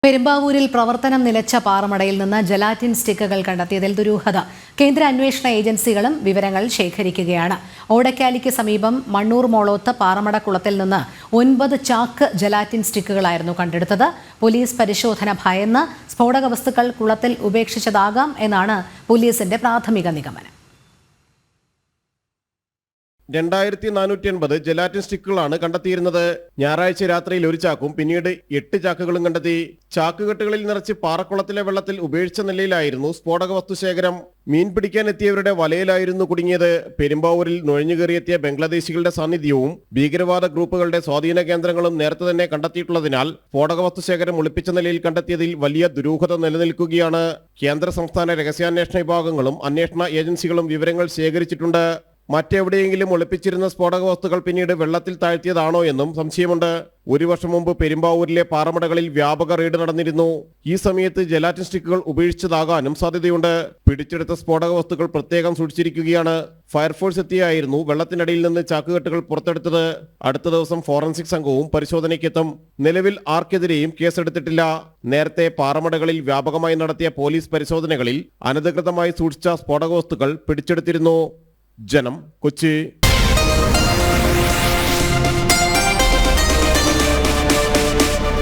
പെരുമ്പാവൂരിൽ പ്രവർത്തനം നിലച്ച പാറമടയിൽ നിന്ന് ജലാറ്റിൻ സ്റ്റിക്കുകൾ കണ്ടെത്തിയതിൽ ദുരൂഹത. കേന്ദ്ര അന്വേഷണ ഏജൻസികളും വിവരങ്ങൾ ശേഖരിക്കുകയാണ്. ഓടക്കാലിക്ക് സമീപം മണ്ണൂർ മോളോത്ത് പാറമട കുളത്തിൽ നിന്ന് 9 ചാക്ക് ജലാറ്റിൻ സ്റ്റിക്കുകളായിരുന്നു കണ്ടെടുത്തത്. പോലീസ് പരിശോധന ഭയന്ന് സ്ഫോടക വസ്തുക്കൾ കുളത്തിൽ ഉപേക്ഷിച്ചതാകാം എന്നാണ് പോലീസിന്റെ പ്രാഥമിക നിഗമനം. 2480 ജലാറ്റിൻ സ്റ്റിക്കുകളാണ് കണ്ടെത്തിയിരുന്നത്. ഞായറാഴ്ച രാത്രിയിൽ 1 ചാക്കും പിന്നീട് 8 ചാക്കുകളും കണ്ടെത്തി. ചാക്കുകെട്ടുകളിൽ നിറച്ച് പാറക്കുളത്തിലെ വെള്ളത്തിൽ ഉപേക്ഷിച്ച നിലയിലായിരുന്നു സ്ഫോടക വസ്തുശേഖരം. മീൻ പിടിക്കാൻ എത്തിയവരുടെ വലയിലായിരുന്നു കുടുങ്ങിയത്. പെരുമ്പാവൂരിൽ നുഴഞ്ഞുകയറിയെത്തിയ ബംഗ്ലാദേശികളുടെ സാന്നിധ്യവും ഭീകരവാദ ഗ്രൂപ്പുകളുടെ സ്വാധീന കേന്ദ്രങ്ങളും നേരത്തെ തന്നെ കണ്ടെത്തിയിട്ടുള്ളതിനാൽ സ്ഫോടക വസ്തുശേഖരം ഒളിപ്പിച്ച നിലയിൽ കണ്ടെത്തിയതിൽ വലിയ ദുരൂഹത നിലനിൽക്കുകയാണ്. കേന്ദ്ര സംസ്ഥാന രഹസ്യാന്വേഷണ വിഭാഗങ്ങളും അന്വേഷണ ഏജൻസികളും വിവരങ്ങൾ ശേഖരിച്ചിട്ടുണ്ട്. മറ്റെവിടെയെങ്കിലും ഒളിപ്പിച്ചിരുന്ന സ്ഫോടക വസ്തുക്കൾ പിന്നീട് വെള്ളത്തിൽ താഴ്ത്തിയതാണോ എന്നും സംശയമുണ്ട്. 1 വർഷം മുമ്പ് പെരുമ്പാവൂരിലെ പാറമടകളിൽ വ്യാപക റെയ്ഡ് നടന്നിരുന്നു. ഈ സമയത്ത് ജലാറ്റിൻ സ്റ്റിക്കുകൾ ഉപേക്ഷിച്ചതാകാനും സാധ്യതയുണ്ട്. പിടിച്ചെടുത്ത സ്ഫോടക വസ്തുക്കൾ പ്രത്യേകം സൂക്ഷിച്ചിരിക്കുകയാണ്. ഫയർഫോഴ്സ് എത്തിയായിരുന്നു വെള്ളത്തിനടിയിൽ നിന്ന് ചാക്കുകെട്ടുകൾ പുറത്തെടുത്തത്. അടുത്ത ദിവസം ഫോറൻസിക് സംഘവും പരിശോധനയ്ക്കെത്തും. നിലവിൽ ആർക്കെതിരെയും കേസെടുത്തിട്ടില്ല. നേരത്തെ പാറമടകളിൽ വ്യാപകമായി നടത്തിയ പോലീസ് പരിശോധനകളിൽ അനധികൃതമായി സൂക്ഷിച്ച സ്ഫോടക വസ്തുക്കൾ പിടിച്ചെടുത്തിരുന്നു. ജനം, കൊച്ചി.